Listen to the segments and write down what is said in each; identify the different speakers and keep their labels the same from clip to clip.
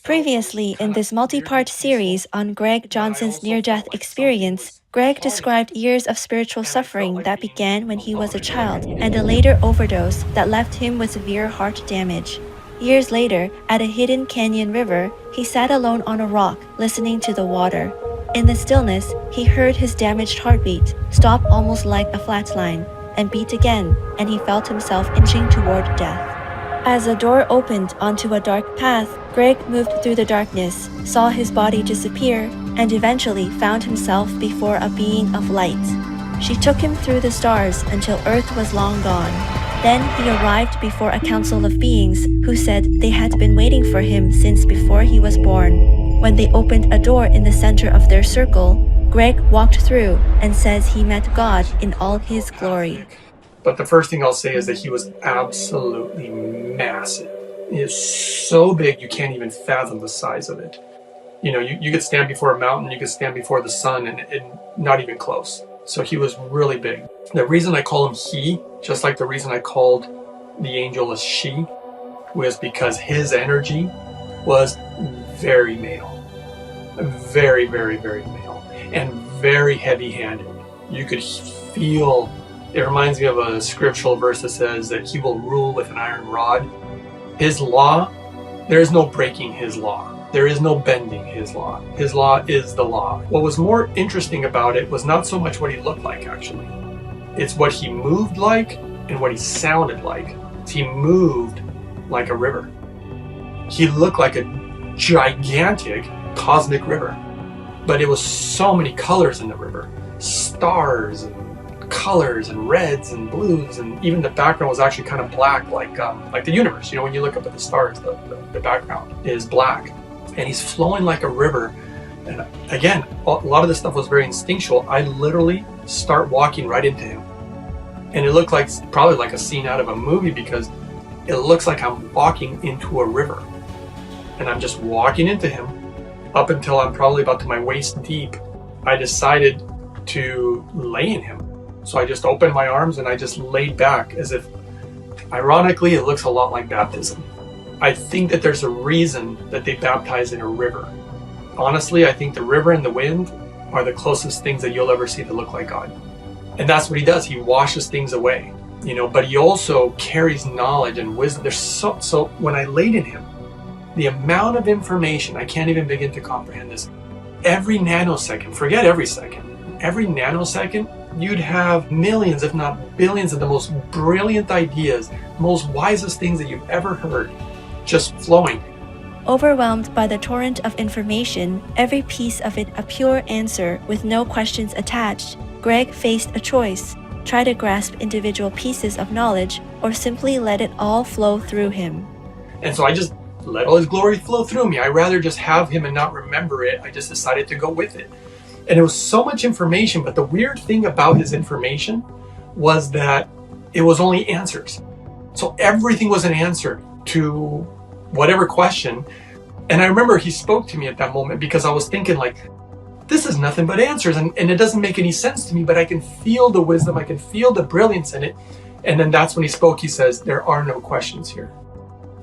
Speaker 1: Previously, in this multi-part series on Greg Johnson's near-death experience, Greg described years of spiritual suffering that began when he was a child and a later overdose that left him with severe heart damage. Years later, at a hidden canyon river, he sat alone on a rock, listening to the water. In the stillness, he heard his damaged heartbeat stop almost like a flat line, and beat again, and he felt himself inching toward death. As a door opened onto a dark path, Greg moved through the darkness, saw his body disappear, and eventually found himself before a being of light. She took him through the stars until Earth was long gone. Then he arrived before a council of beings who said they had been waiting for him since before he was born. When they opened a door in the center of their circle, Greg walked through and says he met God in all his glory.
Speaker 2: But the first thing I'll say is that he was absolutely massive. He is so big you can't even fathom the size of it. You know, you could stand before a mountain, you could stand before the sun, and not even close. So he was really big. The reason I call him he, just like the reason I called the angel a she, was because his energy was very male. Very, very, very male. And very heavy-handed. You could feel. It reminds me of a scriptural verse that says that he will rule with an iron rod. His law, there is no breaking his law. There is no bending his law. His law is the law. What was more interesting about it was not so much what he looked like, actually. It's what he moved like and what he sounded like. He moved like a river. He looked like a gigantic cosmic river. But it was so many colors in the river. Stars and colors and reds and blues, and even the background was actually kind of black, like the universe. You know, when you look up at the stars, the background is black, and he's flowing like a river. And again, a lot of this stuff was very instinctual. I literally start walking right into him, and it looked like probably like a scene out of a movie, because it looks like I'm walking into a river, and I'm just walking into him up until I'm probably about to my waist deep. I decided to lay in him. So I just opened my arms and I just laid back, as if, ironically, it looks a lot like baptism. I think that there's a reason that they baptize in a river. Honestly, I think the river and the wind are the closest things that you'll ever see that look like God. And that's what he does. He washes things away, you know, but he also carries knowledge and wisdom. There's so when I laid in him, the amount of information, I can't even begin to comprehend this. Every nanosecond, forget every second, every nanosecond, you'd have millions, if not billions, of the most brilliant ideas, most wisest things that you've ever heard, just flowing.
Speaker 1: Overwhelmed by the torrent of information, every piece of it a pure answer with no questions attached, Greg faced a choice: try to grasp individual pieces of knowledge, or simply let it all flow through him.
Speaker 2: And so I just let all his glory flow through me. I'd rather just have him and not remember it. I just decided to go with it. And it was so much information, but the weird thing about his information was that it was only answers. So everything was an answer to whatever question. And I remember he spoke to me at that moment, because I was thinking, like, this is nothing but answers, and it doesn't make any sense to me, but I can feel the wisdom, I can feel the brilliance in it. And then that's when he spoke. He says, there are no questions here,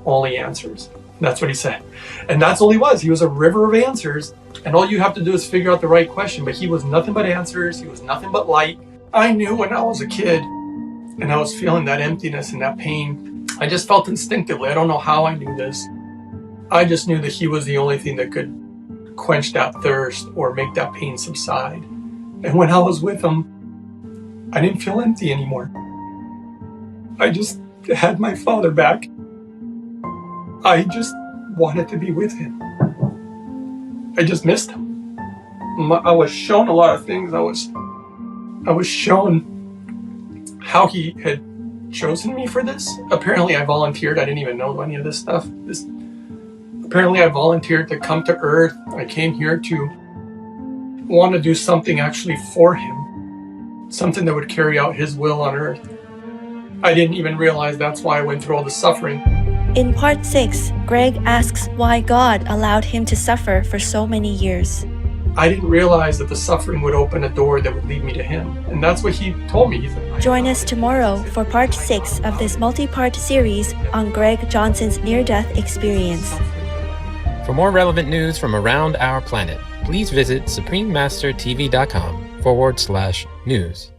Speaker 2: only answers. That's what he said. And that's all he was. He was a river of answers. And all you have to do is figure out the right question. But he was nothing but answers. He was nothing but light. I knew when I was a kid and I was feeling that emptiness and that pain, I just felt instinctively. I don't know how I knew this. I just knew that he was the only thing that could quench that thirst or make that pain subside. And when I was with him, I didn't feel empty anymore. I just had my father back. I just wanted to be with him. I just missed him. I was shown a lot of things. I was shown how he had chosen me for this. Apparently I volunteered. I didn't even know any of this stuff. Apparently I volunteered to come to Earth. I came here to want to do something actually for him. Something that would carry out his will on Earth. I didn't even realize that's why I went through all the suffering.
Speaker 1: In part 6, Greg asks why God allowed him to suffer for so many years.
Speaker 2: I didn't realize that the suffering would open a door that would lead me to him. And that's what he told me. He said,
Speaker 1: Join us tomorrow for part 6 of this multi-part series on Greg Johnson's near-death experience.
Speaker 3: For more relevant news from around our planet, please visit suprememastertv.com/news.